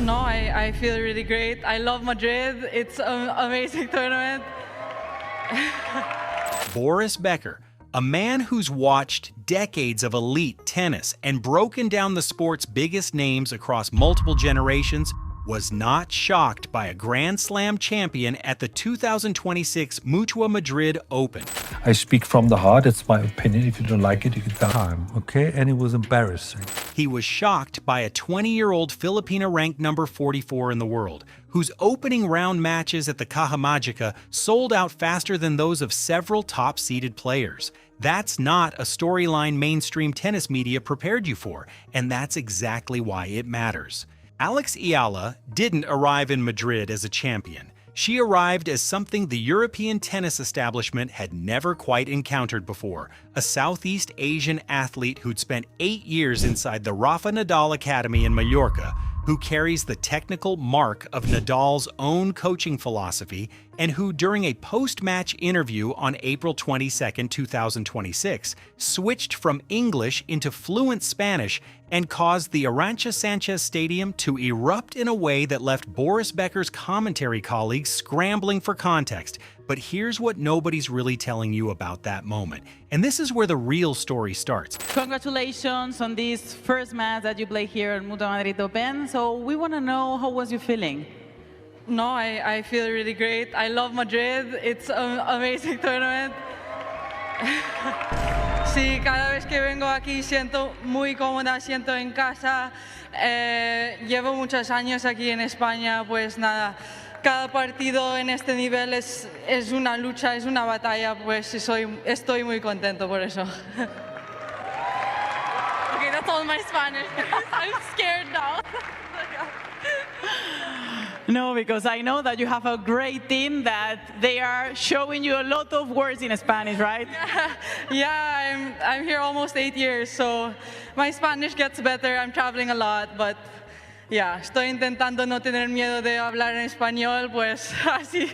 No, I feel really great. I love Madrid. It's an amazing tournament. Boris Becker, a man who's watched decades of elite tennis and broken down the sport's biggest names across multiple generations, was not shocked by a Grand Slam champion at the 2026 Mutua Madrid Open. I speak from the heart. It's my opinion. If you don't like it, you can time, okay? And it was embarrassing. He was shocked by a 20-year-old Filipina ranked number 44 in the world, whose opening round matches at the Caja Magica sold out faster than those of several top-seeded players. That's not a storyline mainstream tennis media prepared you for, and that's exactly why it matters. Alexandra Eala didn't arrive in Madrid as a champion. She arrived as something the European tennis establishment had never quite encountered before, a Southeast Asian athlete who'd spent 8 years inside the Rafa Nadal Academy in Mallorca, who carries the technical mark of Nadal's own coaching philosophy, and who, during a post-match interview on April 22, 2026, switched from English into fluent Spanish and caused the Arantxa Sanchez Stadium to erupt in a way that left Boris Becker's commentary colleagues scrambling for context. But here's what nobody's really telling you about that moment. And this is where the real story starts. Congratulations on this first match that you play here at Mutua Madrid Open. So we want to know, how was you feeling? No, I feel really great. I love Madrid. It's an amazing tournament. Sí, cada vez que vengo aquí siento muy cómoda, siento en casa. Llevo muchos años aquí en España, pues nada. Cada partido en este nivel es una lucha, es una batalla, pues estoy muy contento por eso. Okay, that's all my Spanish. I'm scared now. No, because I know that you have a great team that they are showing you a lot of words in Spanish, right? Yeah, I'm here almost 8 years, so my Spanish gets better. I'm traveling a lot, but yeah, estoy intentando no tener miedo de hablar en español, pues así.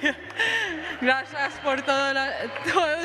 Gracias por todo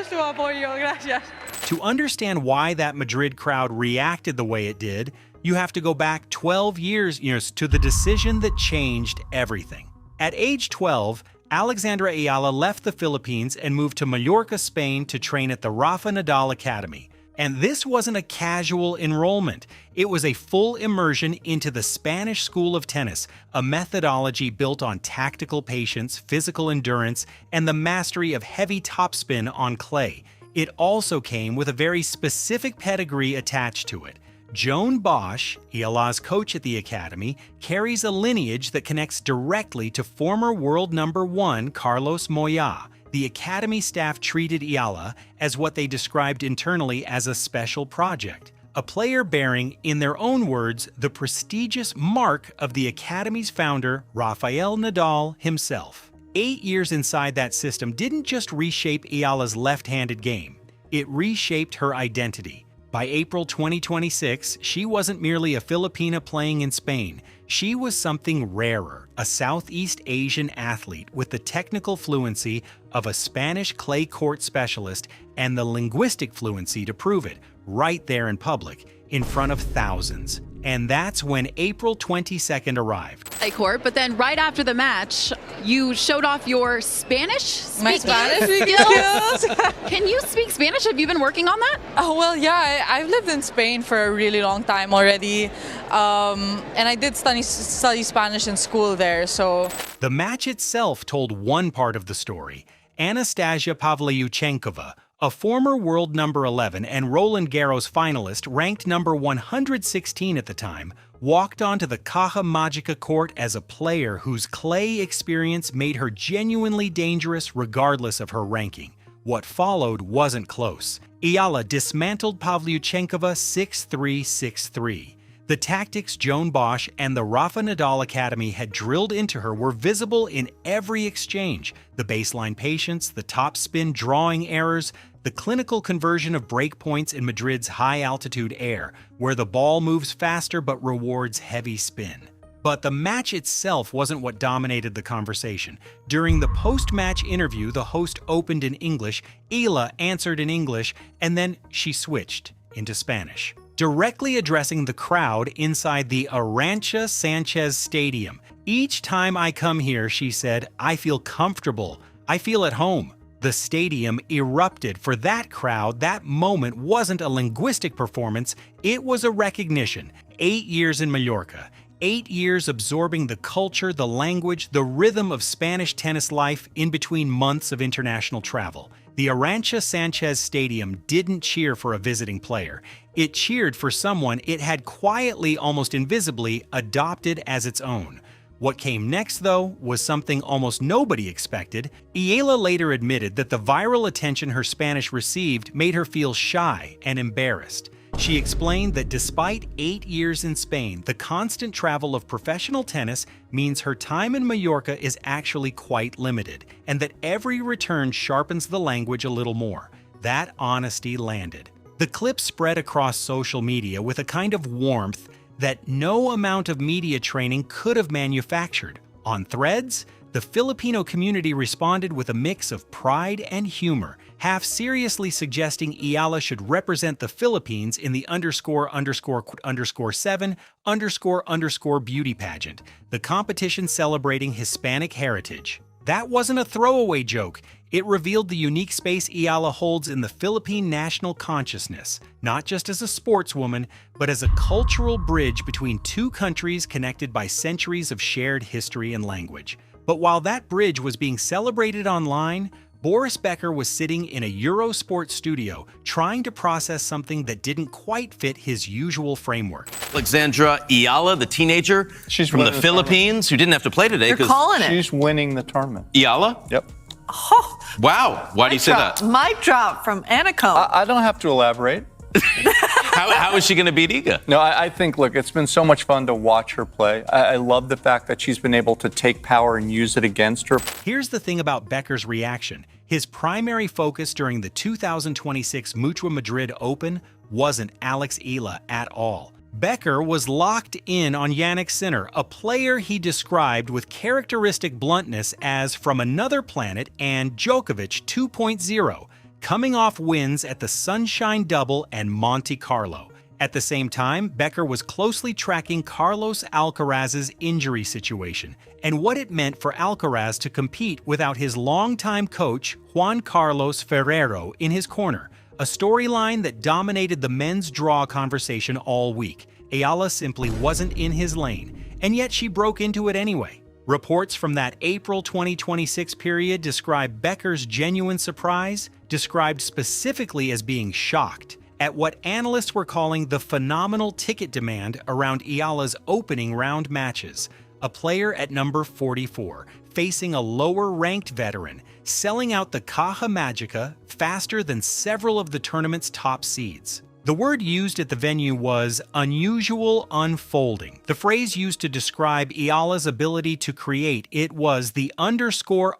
su apoyo, gracias. To understand why that Madrid crowd reacted the way it did, you have to go back 12 years to the decision that changed everything. At age 12, Alexandra Eala left the Philippines and moved to Mallorca, Spain to train at the Rafa Nadal Academy. And this wasn't a casual enrollment. It was a full immersion into the Spanish school of tennis, a methodology built on tactical patience, physical endurance, and the mastery of heavy topspin on clay. It also came with a very specific pedigree attached to it. Joan Bosch, Eala's coach at the academy, carries a lineage that connects directly to former world number 1 Carlos Moya. The academy staff treated Eala as what they described internally as a special project, a player bearing, in their own words, the prestigious mark of the academy's founder, Rafael Nadal himself. 8 years inside that system didn't just reshape Eala's left-handed game, it reshaped her identity. By April 2026, she wasn't merely a Filipina playing in Spain. She was something rarer, a Southeast Asian athlete with the technical fluency of a Spanish clay court specialist and the linguistic fluency to prove it, right there in public, in front of thousands. And that's when April 22nd arrived. Clay court, but then right after the match, you showed off your Spanish My speaking Spanish skills. Can you speak Spanish? Have you been working on that? Oh, well, yeah, I've lived in Spain for a really long time already. And I did study Spanish in school there, so. The match itself told one part of the story. Anastasia Pavlyuchenkova, a former world number 11 and Roland Garros finalist ranked number 116 at the time, walked onto the Caja Magica court as a player whose clay experience made her genuinely dangerous regardless of her ranking. What followed wasn't close. Eala dismantled Pavlyuchenkova 6-3, 6-3. The tactics Joan Bosch and the Rafa Nadal Academy had drilled into her were visible in every exchange. The baseline patience, the topspin drawing errors, the clinical conversion of breakpoints in Madrid's high-altitude air, where the ball moves faster but rewards heavy spin. But the match itself wasn't what dominated the conversation. During the post-match interview, the host opened in English, Eala answered in English, and then she switched into Spanish, directly addressing the crowd inside the Arantxa Sanchez Stadium. Each time I come here, she said, I feel comfortable. I feel at home. The stadium erupted. For that crowd, that moment wasn't a linguistic performance, it was a recognition. 8 years in Mallorca, 8 years absorbing the culture, the language, the rhythm of Spanish tennis life in between months of international travel. The Arantxa Sanchez Stadium didn't cheer for a visiting player. It cheered for someone it had quietly, almost invisibly, adopted as its own. What came next, though, was something almost nobody expected. Eala later admitted that the viral attention her Spanish received made her feel shy and embarrassed. She explained that despite 8 years in Spain, the constant travel of professional tennis means her time in Mallorca is actually quite limited, and that every return sharpens the language a little more. That honesty landed. The clip spread across social media with a kind of warmth that no amount of media training could have manufactured. On Threads, the Filipino community responded with a mix of pride and humor, half seriously suggesting Eala should represent the Philippines in the __7_ beauty pageant, the competition celebrating Hispanic heritage. That wasn't a throwaway joke. It revealed the unique space Eala holds in the Philippine national consciousness, not just as a sportswoman, but as a cultural bridge between two countries connected by centuries of shared history and language. But while that bridge was being celebrated online, Boris Becker was sitting in a Eurosport studio trying to process something that didn't quite fit his usual framework. Alexandra Eala, the teenager from the Philippines who didn't have to play today. You're calling it. She's winning the tournament. Eala? Yep. Oh, Wow. Why do you say that? Mic drop from Anaco. I don't have to elaborate. How is she going to beat Iga? No, I think, look, it's been so much fun to watch her play. I love the fact that she's been able to take power and use it against her. Here's the thing about Becker's reaction. His primary focus during the 2026 Mutua Madrid Open wasn't Alex Eala at all. Becker was locked in on Jannik Sinner, a player he described with characteristic bluntness as from another planet and Djokovic 2.0, coming off wins at the Sunshine Double and Monte Carlo. At the same time, Becker was closely tracking Carlos Alcaraz's injury situation and what it meant for Alcaraz to compete without his longtime coach, Juan Carlos Ferrero, in his corner, a storyline that dominated the men's draw conversation all week. Eala simply wasn't in his lane, and yet she broke into it anyway. Reports from that April 2026 period describe Becker's genuine surprise, described specifically as being shocked at what analysts were calling the phenomenal ticket demand around Eala's opening round matches. A player at number 44, facing a lower-ranked veteran, selling out the Caja Magica faster than several of the tournament's top seeds. The word used at the venue was unusual unfolding. The phrase used to describe Eala's ability to create it was the ___quote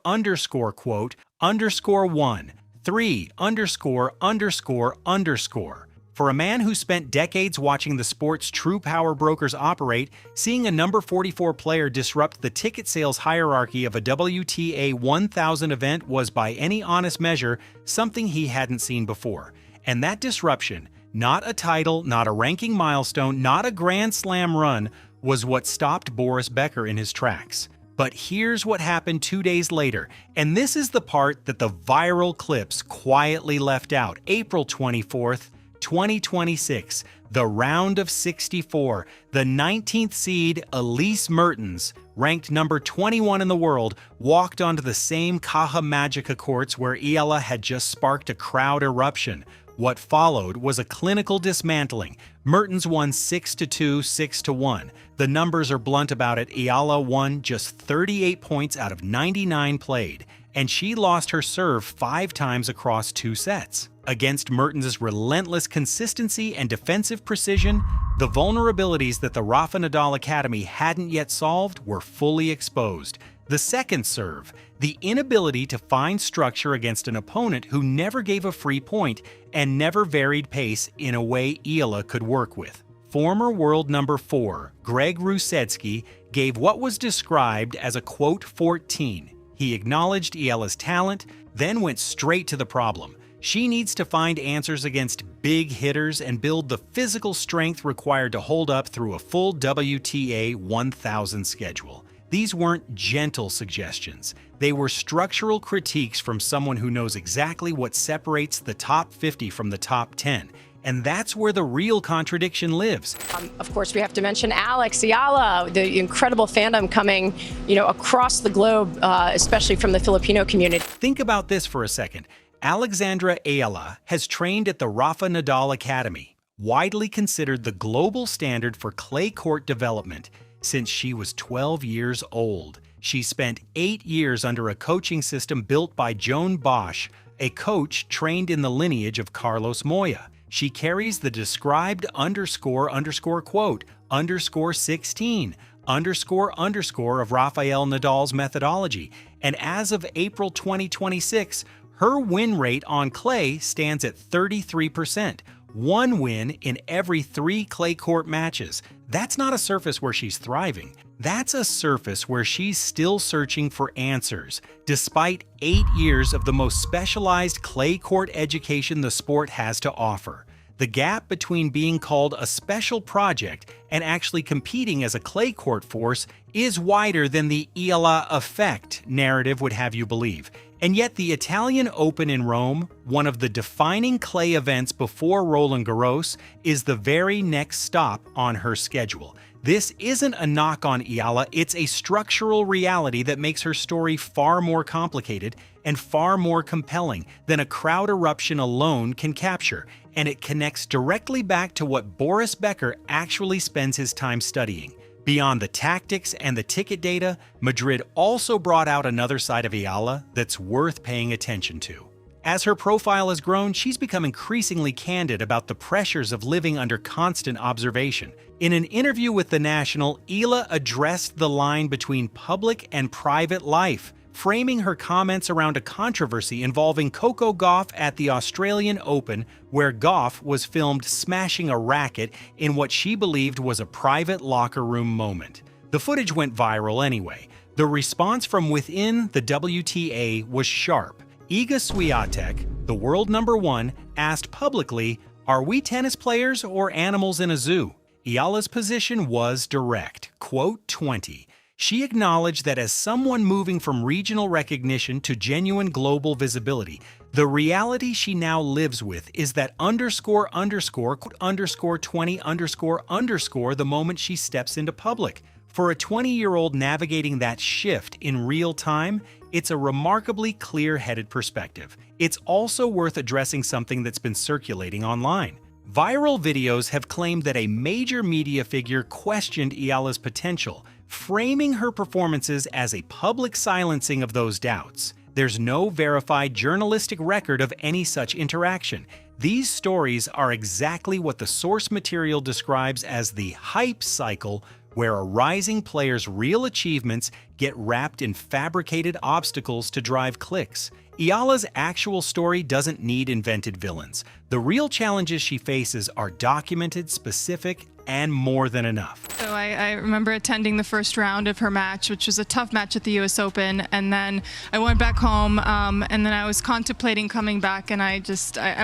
_1 3 _____. For a man who spent decades watching the sport's true power brokers operate, seeing a number 44 player disrupt the ticket sales hierarchy of a WTA 1000 event was by any honest measure something he hadn't seen before. And that disruption, not a title, not a ranking milestone, not a Grand Slam run, was what stopped Boris Becker in his tracks. But here's what happened 2 days later, and this is the part that the viral clips quietly left out. April 24th, 2026, the round of 64, the 19th seed Elise Mertens, ranked number 21 in the world, walked onto the same Caja Magica courts where Eala had just sparked a crowd eruption. What followed was a clinical dismantling. Mertens won 6-2, 6-1. The numbers are blunt about it. Eala won just 38 points out of 99 played, and she lost her serve 5 times across 2 sets. Against Mertens' relentless consistency and defensive precision, the vulnerabilities that the Rafa Nadal Academy hadn't yet solved were fully exposed. The second serve, the inability to find structure against an opponent who never gave a free point and never varied pace in a way Eala could work with. Former world number 4, Greg Rusetsky, gave what was described as a quote 14. He acknowledged Eala's talent, then went straight to the problem. She needs to find answers against big hitters and build the physical strength required to hold up through a full WTA 1000 schedule. These weren't gentle suggestions. They were structural critiques from someone who knows exactly what separates the top 50 from the top 10. And that's where the real contradiction lives. Of course, we have to mention Alex Eala, the incredible fandom coming, across the globe, especially from the Filipino community. Think about this for a second. Alexandra Eala has trained at the Rafa Nadal Academy, widely considered the global standard for clay court development, since she was 12 years old. She spent 8 years under a coaching system built by Joan Bosch, a coach trained in the lineage of Carlos Moya. She carries the described __quote _16 _ of Rafael Nadal's methodology. And as of April 2026, her win rate on clay stands at 33%. 1 win in every 3 clay court matches. That's not a surface where she's thriving. That's a surface where she's still searching for answers, despite 8 years of the most specialized clay court education the sport has to offer. The gap between being called a special project and actually competing as a clay court force is wider than the Eala effect narrative would have you believe. And yet the Italian Open in Rome, one of the defining clay events before Roland Garros, is the very next stop on her schedule. This isn't a knock on Eala, it's a structural reality that makes her story far more complicated and far more compelling than a crowd eruption alone can capture, and it connects directly back to what Boris Becker actually spends his time studying. Beyond the tactics and the ticket data, Madrid also brought out another side of Eala that's worth paying attention to. As her profile has grown, she's become increasingly candid about the pressures of living under constant observation. In an interview with The National, Eala addressed the line between public and private life, framing her comments around a controversy involving Coco Gauff at the Australian Open, where Gauff was filmed smashing a racket in what she believed was a private locker room moment. The footage went viral anyway. The response from within the WTA was sharp. Iga Swiatek, the world #1, asked publicly, "Are we tennis players or animals in a zoo?" Eala's position was direct, quote 20. She acknowledged that as someone moving from regional recognition to genuine global visibility, the reality she now lives with is that __20__ the moment she steps into public. For a 20-year-old navigating that shift in real time, it's a remarkably clear-headed perspective. It's also worth addressing something that's been circulating online. Viral videos have claimed that a major media figure questioned Eala's potential, framing her performances as a public silencing of those doubts. There's no verified journalistic record of any such interaction. These stories are exactly what the source material describes as the hype cycle, where a rising player's real achievements get wrapped in fabricated obstacles to drive clicks. Eala's actual story doesn't need invented villains. The real challenges she faces are documented, specific, and more than enough. So I remember attending the first round of her match, which was a tough match at the US Open, and then I went back home, and then I was contemplating coming back, and I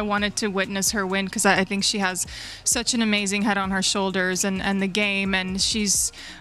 wanted to witness her win, because I think she has such an amazing head on her shoulders, and the game, and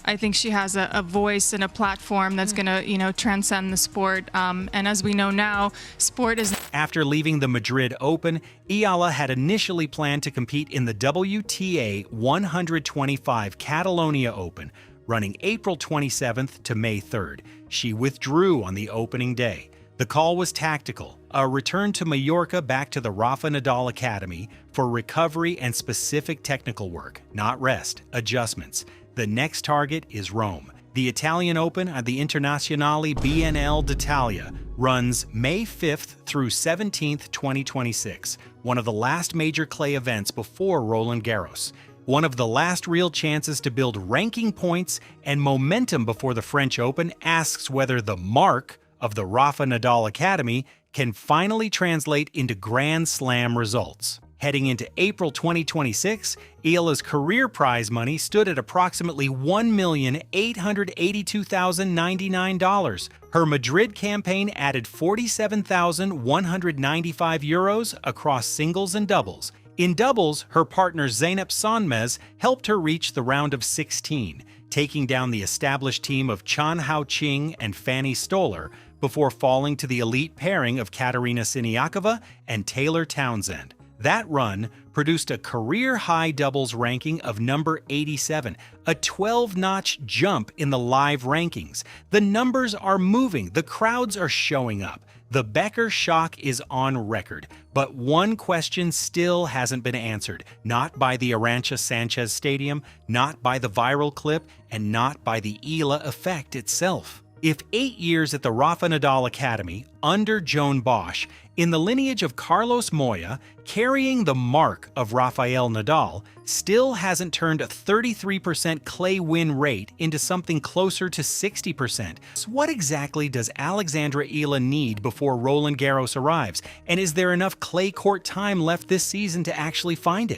I think she has a voice and a platform that's gonna, transcend the sport, and as we know now, sport is... After leaving the Madrid Open, Eala had initially planned to compete in the WTA 125 Catalonia Open, running April 27th to May 3rd. She withdrew on the opening day. The call was tactical, a return to Mallorca back to the Rafa Nadal Academy for recovery and specific technical work, not rest, adjustments. The next target is Rome. The Italian Open at the Internazionale BNL d'Italia runs May 5th through 17th, 2026, one of the last major clay events before Roland Garros. One of the last real chances to build ranking points and momentum before the French Open asks whether the mark of the Rafa Nadal Academy can finally translate into Grand Slam results. Heading into April 2026, Eala's career prize money stood at approximately $1,882,099. Her Madrid campaign added €47,195 across singles and doubles. In doubles, her partner Zeynep Sonmez helped her reach the round of 16. taking down the established team of Chan Hao-ching and Fanny Stoller before falling to the elite pairing of Katerina Siniakova and Taylor Townsend. That run produced a career-high doubles ranking of number 87, a 12-notch jump in the live rankings. The numbers are moving, the crowds are showing up. The Becker shock is on record, but one question still hasn't been answered, not by the Arantxa Sanchez Stadium, not by the viral clip, and not by the Eala effect itself. If 8 years at the Rafa Nadal Academy, under Joan Bosch, in the lineage of Carlos Moya, carrying the mark of Rafael Nadal, still hasn't turned a 33% clay win rate into something closer to 60%. So what exactly does Alexandra Eala need before Roland Garros arrives? And is there enough clay court time left this season to actually find it?